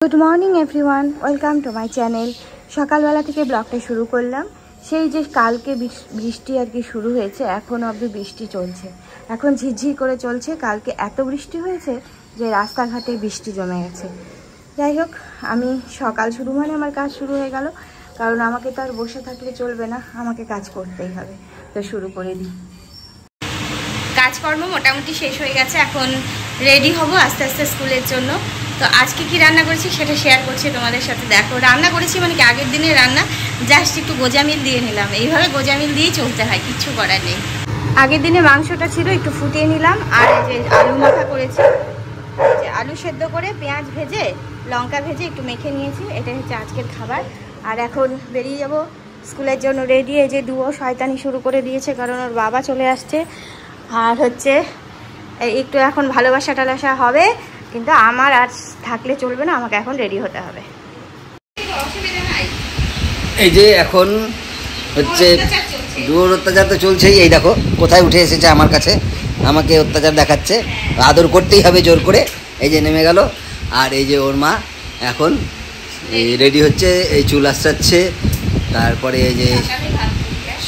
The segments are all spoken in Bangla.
Good morning everyone, welcome to my channel. সকালবেলা থেকে ব্লগটা শুরু করলাম। সেই যে কালকে বৃষ্টি আর কি শুরু হয়েছে, এখন অবধি বৃষ্টি চলছে। এখন ঝিরঝির করে চলছে। কালকে এত বৃষ্টি হয়েছে যে রাস্তাঘাটে বৃষ্টি জমে গেছে। যাই হোক, আমি সকাল শুরু মানে আমার কাজ শুরু হয়ে গেল, কারণ আমাকে তো আর বসে থাকলে চলবে না, আমাকে কাজ করতেই হবে। তো শুরু করে দিই। কাজকর্ম মোটামুটি শেষ হয়ে গেছে, এখন রেডি হব আস্তে আস্তে স্কুলের জন্য। তো আজকে কি রান্না করেছি সেটা শেয়ার করছি তোমাদের সাথে। দেখো, রান্না করেছি মানে কি আগের দিনের রান্না, জাস্ট একটু গোজামিল দিয়ে নিলাম। এইভাবে গোজামিল দিয়েই চলতে হয়, কিচ্ছু করার নেই। আগের দিনে মাংসটা ছিল, একটু ফুটিয়ে নিলাম। আর এই যে আলু মাখা করেছি, যে আলু সেদ্ধ করে পেঁয়াজ ভেজে লঙ্কা ভেজে একটু মেখে নিয়েছি। এটাই হচ্ছে আজকের খাবার। আর এখন বেরিয়ে যাব স্কুলের জন্য রেডি। এই যে দুও শয়তানি শুরু করে দিয়েছে, কারণ ওর বাবা চলে আসছে। আর হচ্ছে একটু এখন ভালোবাসা টালাসা হবে, কিন্তু আমার আর থাকলে চলবে না, আমাকে এখন রেডি হতে হবে। এই যে এখন হচ্ছে জোর অত্যাচার তো চলছেই। এই দেখো কোথায় উঠে এসেছে আমার কাছে, আমাকে অত্যাচার দেখাচ্ছে। আদর করতেই হবে জোর করে। এই যে নেমে গেল। আর এই যে ওর মা এখন রেডি হচ্ছে, এই চুল আশ্রাচ্ছে। তারপরে এই যে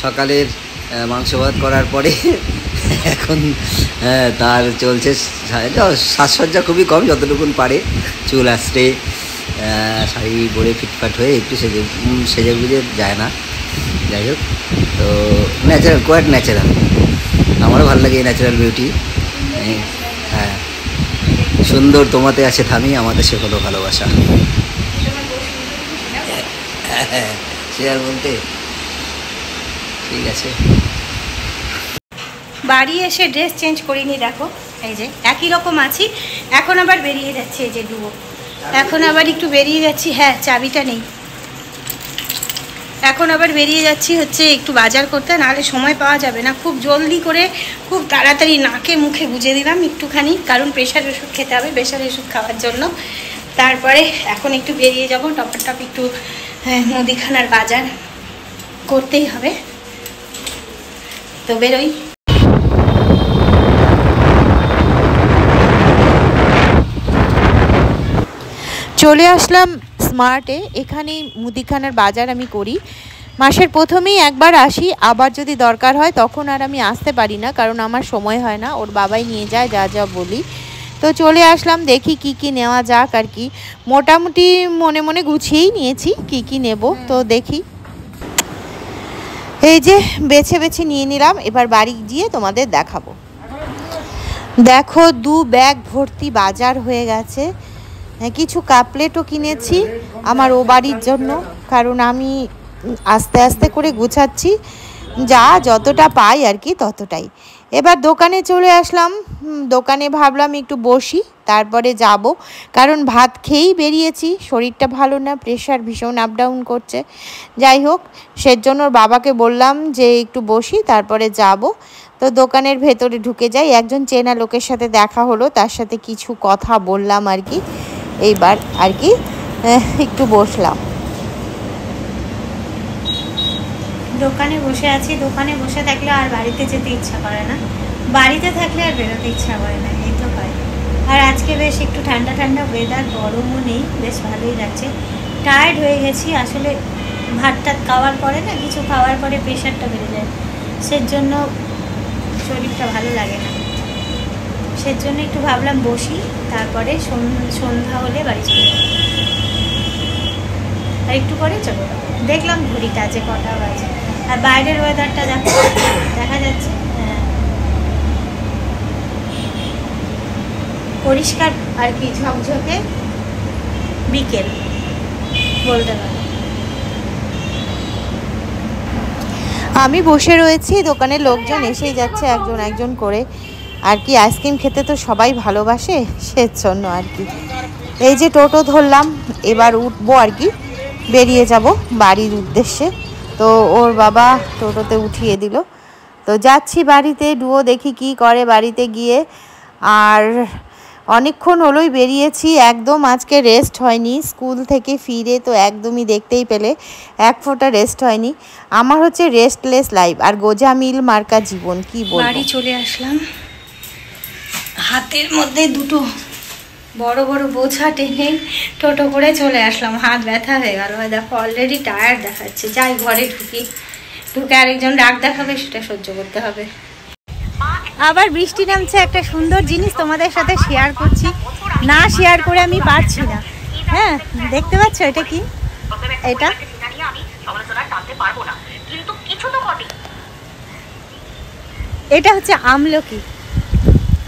সকালের মাংস ভাত করার পরে এখন তার চলছে সাজসজ্জা খুবই কম, যতটুকুন পারে চুল আশ্রে শাড়ি পরে ফিটফাট হয়ে একটু সেজে গুজে যায় না। যাই হোক, তো ন্যাচারাল, কোয়াইট ন্যাচারাল। আমারও ভালো লাগে এই ন্যাচারাল বিউটি। হ্যাঁ, সুন্দর তোমাতে আছে থামি, আমাদের সে হলো ভালোবাসা। হ্যাঁ, সে আর বলতে। ঠিক আছে, বাড়ি এসে ড্রেস চেঞ্জ করিনি। দেখো এই যে একই রকম আছি। এখন আবার বেরিয়ে যাচ্ছে, এই যে ডুবো, এখন আবার একটু বেরিয়ে যাচ্ছি। হ্যাঁ, চাবিটা নেই। এখন আবার বেরিয়ে যাচ্ছি হচ্ছে একটু বাজার করতে, নাহলে সময় পাওয়া যাবে না। খুব জলদি করে খুব তাড়াতাড়ি নাকে মুখে গুজে দিলাম একটুখানি, কারণ প্রেশার ওষুধ খেতে হবে, প্রেশার ওষুধ খাওয়ার জন্য। তারপরে এখন একটু বেরিয়ে যাব, টপ একটু মুদিখানার বাজার করতেই হবে। তো বেরোই। চলে আসলাম স্মার্টে। এখানেই মুদিখানার বাজার আমি করি। মাসের প্রথমেই একবার আসি, আবার যদি দরকার হয় তখন আর আমি আসতে পারি না, কারণ আমার সময় হয় না, ওর বাবাই নিয়ে যায় যা যা বলি। তো চলে আসলাম, দেখি কি কি নেওয়া যাক আর কি। মোটামুটি মনে মনে গুছিয়েই নিয়েছি কি কি নেব। তো দেখি, এই যে বেছে বেছে নিয়ে নিলাম। এবার বাড়ি গিয়ে তোমাদের দেখাবো। দেখো, 2 ব্যাগ ভর্তি বাজার হয়ে গেছে। কিছু কাপলেটও কিনেছি আমার ও বাড়ির জন্য, কারণ আমি আস্তে আস্তে করে গুছাচ্ছি, যতটা পাই আর কি ততটাই। এবার দোকানে চলে আসলাম। দোকানে ভাবলাম একটু বসি, তারপরে যাব, কারণ ভাত খেয়েই বেরিয়েছি। শরীরটা ভালো না, প্রেশার ভীষণ আপ ডাউন করছে। যাই হোক, সেজন্য ওর বাবাকে বললাম যে একটু বসি, তারপরে যাব। তো দোকানের ভেতরে ঢুকে যাই। একজন চেনা লোকের সাথে দেখা হলো, তার সাথে কিছু কথা বললাম আর কি। এইবার আর কি একটু বসলাম। দোকানে বসে আছি। দোকানে বসে থাকলে আর বাড়িতে যেতে ইচ্ছা করে না, বাড়িতে থাকলে আর বেরোতে ইচ্ছা করে না, এই তো হয়। আর আজকে বেশ একটু ঠান্ডা ঠান্ডা ওয়েদার, গরমও নেই, বেশ ভালোই লাগছে। টায়ার্ড হয়ে গেছি আসলে, ভাত টাত খাওয়ার পরে না, কিছু খাওয়ার পরে প্রেশারটা বেড়ে যায়, সেজন্য শরীরটা ভালো লাগে না। সেজন্য একটু ভাবলাম বসি, তারপরে সন্ধ্যা হলে বাড়ি চলে যাবো। আর একটু পরে চলো। দেখলাম ঘড়িটা যে কটা বাজে, আর বাইরের ওয়েদারটা দেখা যাচ্ছে। হ্যাঁ, পরিষ্কার আর কি, ঝকঝকে বিকেল বলতে পারো। আমি বসে রয়েছি, দোকানের লোকজন এসেই যাচ্ছে একজন একজন করে আর কি। আইসক্রিম খেতে তো সবাই ভালোবাসে, সেজন্য আর কি। এই যে টোটো ধরলাম, এবার উঠবো আর কি, বেরিয়ে যাব বাড়ির উদ্দেশ্যে। তো ওর বাবা টোটোতে উঠিয়ে দিল। তো যাচ্ছি বাড়িতে। ডুও দেখি কি করে বাড়িতে গিয়ে। আর অনেকক্ষণ হলোই বেরিয়েছি, একদম আজকে রেস্ট হয়নি। স্কুল থেকে ফিরে তো একদমই দেখতেই পেলে এক ফোঁটা রেস্ট হয়নি। আমার হচ্ছে রেস্টলেস লাইফ আর গোজামিল মার্কা জীবন, কি বলবো। বাড়ি চলে আসলাম, হাতের মধ্যে দুটো বড় বড় বোঝা টেনে টোটো করে চলে আসলাম, হাত ব্যথা হয়ে গেল। দেখো অলরেডি টায়ার্ড দেখাচ্ছে। যাই ঘরে ঢুকে আরেকজন রাগ দেখাবে, সেটা সহ্য করতে হবে। আবার বৃষ্টি নামছে, একটা সুন্দর জিনিস তোমাদের সাথে শেয়ার করছি, না শেয়ার করে আমি পারছি না। হ্যাঁ দেখতে পাচ্ছ এটা কি? এটা হচ্ছে আমলকি।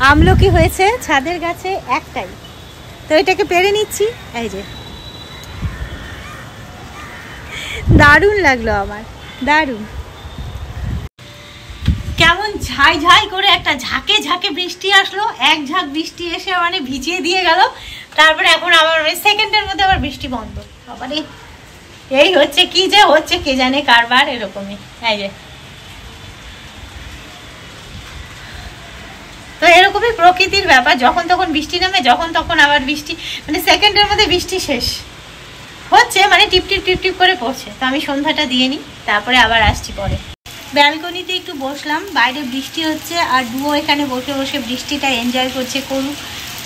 আমলকি হয়েছে ছাদের গাছে একটাই, তো এটাকে পেরে নিচ্ছি। এই যে দারুণ লাগলো আমার, দারুণ। কেমন ঝাই ঝাই করে একটা ঝাঁকে ঝাঁকে বৃষ্টি আসলো, এক ঝাঁক বৃষ্টি এসে মানে ভিজিয়ে দিয়ে গেল। তারপরে এখন আবার সেকেন্ডের মধ্যে আবার বৃষ্টি বন্ধ। আবার এই হচ্ছে কি যে হচ্ছে কে জানে কারবার, এরকমই। এই যে তো এরকমই প্রকৃতির ব্যাপার, যখন তখন বৃষ্টি নামে, যখন তখন আবার বৃষ্টি, মানে সেকেন্ডের মধ্যে বৃষ্টি শেষ হচ্ছে, মানে টিপ টিপ টিপ টিপ করে পড়ছে। তো আমি সন্ধ্যাটা দিয়ে নিই, তারপরে আবার আসছি পরে। ব্যালকনিতে একটু বসলাম, বাইরে বৃষ্টি হচ্ছে, আর ডুও এখানে বসে বসে বৃষ্টিটা এনজয় করছে। করুক,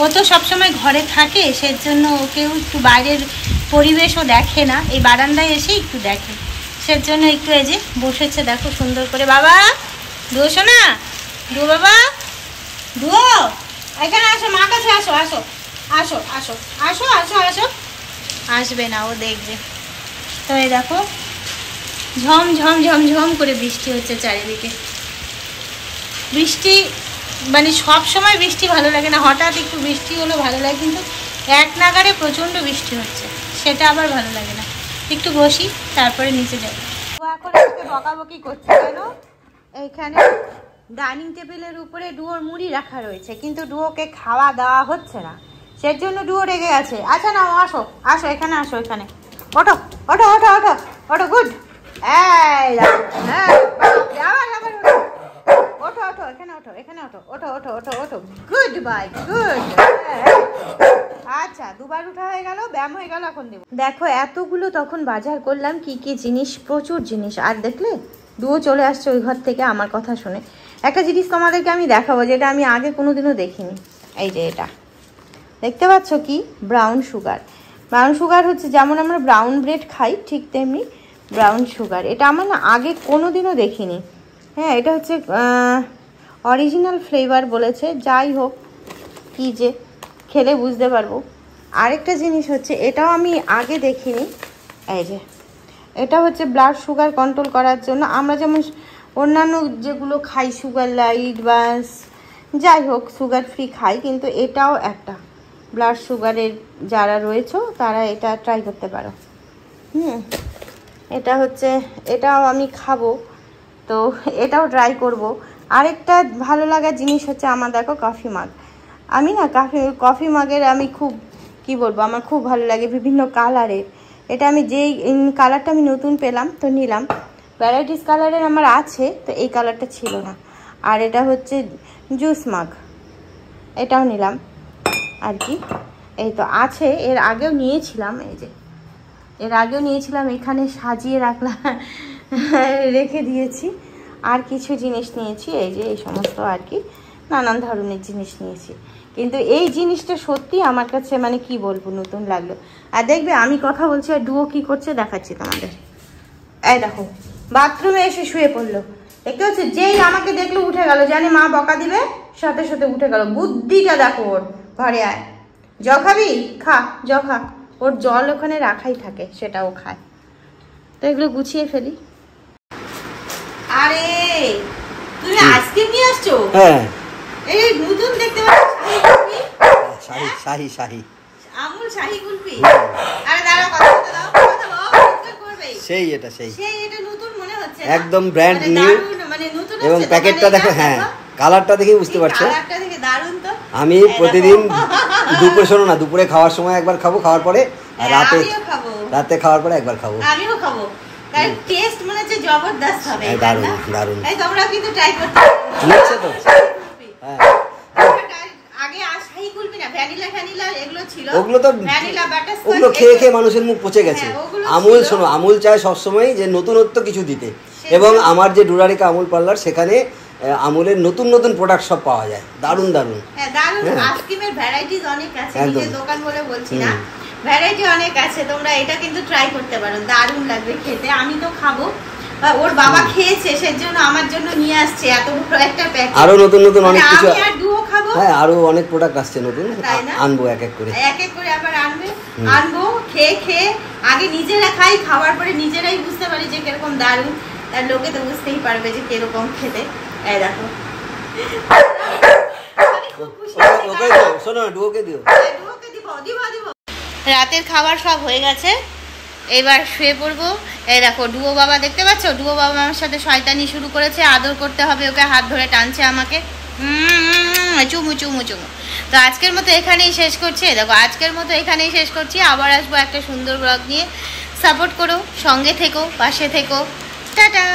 ও তো সবসময় ঘরে থাকে, সেজন্য ওকেও একটু বাইরের পরিবেশও দেখে না, এই বারান্দায় এসে একটু দেখে, সেজন্য একটু এই যে বসেছে। দেখো সুন্দর করে। বাবা ডুয়োশো না, ডুয়ো বাবা, ডুয়ো এখানে আসো, মা কাছে আসো, আসো আসো আসো আসো আসো আসো। আসবে না, ও দেখবে। তো এই দেখো ঝম ঝম ঝম ঝম করে বৃষ্টি হচ্ছে চারিদিকে। বৃষ্টি মানে সব সময় বৃষ্টি ভালো লাগে না, হঠাৎ একটু বৃষ্টি হলো ভালো লাগে, কিন্তু এক নাগারে প্রচণ্ড বৃষ্টি হচ্ছে সেটা আবার ভালো লাগে না। একটু বসি, তারপরে নিচে যাবো। এখন আজকে বকাবকি করছে কেন? এইখানে ডাইনিং টেবিলের উপরে ডুয়োর মুড়ি রাখা রয়েছে, কিন্তু ডুয়োকে খাওয়া দেওয়া হচ্ছে না, সেজন্য ডুয়ো রেগে গেছে। আচ্ছা না, আসো আসো, এখানে আসো, এখানে ওঠো ওঠো ওঠো ওঠো ওঠো, গুড। এই হ্যাঁ, ওঠো ওঠো, এখানে ওঠো, এখানে ওঠো, ওঠো ওঠো ওঠো ওঠো, গুড বাই, গুড। আচ্ছা দুবার উঠা হয়ে গেল, ব্যায়াম হয়ে গেল, এখন দেবো। দেখো এতগুলো তখন বাজার করলাম, কি কি জিনিস, প্রচুর জিনিস। আর দেখলে ডুয়ো চলে আসছে ওই ঘর থেকে আমার কথা শুনে। একটা জিনিস তোমাদেরকে আমি দেখাবো, যেটা আমি আগে কোনোদিনও দেখিনি। এই যে এটা দেখতে পাচ্ছ কি? Brown sugar. ব্রাউন সুগার হচ্ছে যেমন আমরা ব্রাউন ব্রেড খাই, ঠিক তেমনি ব্রাউন সুগার। এটা আমার না আগে কোনোদিনও দেখিনি। হ্যাঁ, এটা হচ্ছে অরিজিনাল ফ্লেভার বলেছে। যাই হোক, কি যে খেলে বুঝতে পারবো। আরেকটা জিনিস হচ্ছে, এটাও আমি আগে দেখিনি। এই যে এটা হচ্ছে ব্লাড সুগার কন্ট্রোল করার জন্য। আমরা যেমন অন্যান্য যেগুলো খাই, সুগার লাইট বা যাই হোক সুগার ফ্রি খাই, কিন্তু এটাও একটা ব্লাড সুগারের যারা রয়েছে তারা এটা ট্রাই করতে পারো। এটা হচ্ছে, এটাও আমি খাবো, তো এটাও ট্রাই করব। আরেকটা ভালো লাগার জিনিস হচ্ছে আমার, দেখো কফি মাগ। আমি না কফি মাগের আমি খুব কি বলবো, আমার খুব ভালো লাগে, বিভিন্ন কালারের। এটা আমি যেই কালারটা আমি নতুন পেলাম তো নিলাম। ভ্যারাইটিস কালারের আমার আছে, তো এই কালারটা ছিল না। আর এটা হচ্ছে জুস মাগ, এটাও নিলাম আর কি। এই তো আছে, এর আগেও নিয়েছিলাম, এই যে এর আগেও নিয়েছিলাম, এখানে সাজিয়ে রাখলাম, রেখে দিয়েছি। আর কিছু জিনিস নিয়েছি, এই যে এই সমস্ত আর কি নানান ধরনের জিনিস নিয়েছি। কিন্তু এই জিনিসটা সত্যি আমার কাছে মানে কি বলবো, নতুন লাগলো। আর দেখবে আমি কথা বলছি আর ডুয়ো কি করছে দেখাচ্ছি তোমাদের। এই দেখো বাথরুমে এসে শুয়ে পড়লো, দেখতে হচ্ছে। যেই আমাকে দেখলো উঠে গেল, জানে মা বকা দিবে, সাথে সাথে উঠে গেল। বুদ্ধিটা দেখো ওর। ঘরে আয়, জল খাবি, খা, জল খা। ওর জল ওখানে রাখাই থাকে, সেটাও খায়। তো এগুলো গুছিয়ে ফেলি। আরে তুমি আইসক্রিম নিয়ে আসছো? হ্যাঁ, এই নতুন দেখতে পাচ্ছি শাহী শাহী শাহী আমুল শাহী কুলফি। আরে দাঁড়াও, কথা দাও, কথা বলো, করবে। সেই এটা সেই এটা নতুন মনে হচ্ছে, একদম ব্র্যান্ড নিউ, মানে নতুন। এবং প্যাকেটটা দেখো, হ্যাঁ কালারটা দেখে বুঝতে পারছো। কালারটা দেখে দারুণ তো। আমি প্রতিদিন দুপুরে, শোনো না, দুপুরে খাওয়ার সময় একবার খাবো, খাওয়ার পরে, আর রাতে খাওয়ার পরে একবার খাবো। আমিও খাবো, কারণ টেস্ট মনে হচ্ছে জবরদস্ত হবে। দারুণ দারুণ। এই তোমরা কিন্তু ট্রাই করতে বুঝছো তো? হ্যাঁ, আগে শাহী কুলফি না, ভ্যানিলা এগুলো ছিল। ওগুলো তো ভ্যানিলা বাটারস্কচ, ওগুলো খেয়ে খেয়ে মানুষের মুখ পচে গেছে। আমুল, শোনো, আমুল চায় সবসময় যে নতুনত্ব কিছু দিতে। এবং আমার যে ডুরারিকা আমুল পার্লার, সেখানে আমুলের নতুন নতুন প্রোডাক্ট সব পাওয়া যায়, দারুণ দারুণ। হ্যাঁ দারুণ, হ্যাঁ। আইসক্রিমের ভ্যারাইটিস অনেক আছে, একদম। নিজের দোকান বলে বলছি না, ভ্যারাইটি অনেক আছে, তোমরা এটা কিন্তু ট্রাই করতে পারো, দারুণ লাগবে খেতে। আমি তো খাবো, ওর বাবা খেয়েছে সেজন্য আমার জন্য নিয়ে আসছে এত বড় একটা প্যাকেট। আরো নতুন নতুন অনেক কিছু, আমি আর দুও খাবো। হ্যাঁ আরো অনেক প্রোডাক্ট আসছে নতুন, তাই না? আনবো এক এক করে, এক এক করে আবার আনবো, খেয়ে খেয়ে আগে নিজেরা খাই, খাওয়ার পরে নিজেরাই বুঝতে পারি যে কিরকম দারুণ, তার লোকে তো বুঝতেই পারবে যে কিরকম খেতে। এই দেখো আমি খুব খুশি আছি। ওকে দিও, শোনো না, ডুয়োকে দিও। ডুয়োকে দিব। রাতের খাবার সব হয়ে গেছে, এবার শুয়ে পড়বো। এই দেখো ডুয়ো বাবা, দেখতে পাচ্ছ ডুয়ো বাবা আমার সাথে শয়তানি শুরু করেছে, আদর করতে হবে ওকে, হাত ধরে টানছে আমাকে, চুমু চুমু চুমু। তো আজকের মতো এখানেই শেষ করছি, দেখো আজকের মতো এখানেই শেষ করছি, আবার আসবো একটা সুন্দর ব্লগ নিয়ে। সাপোর্ট করো, সঙ্গে থেকো, পাশে থেকো, টাটা।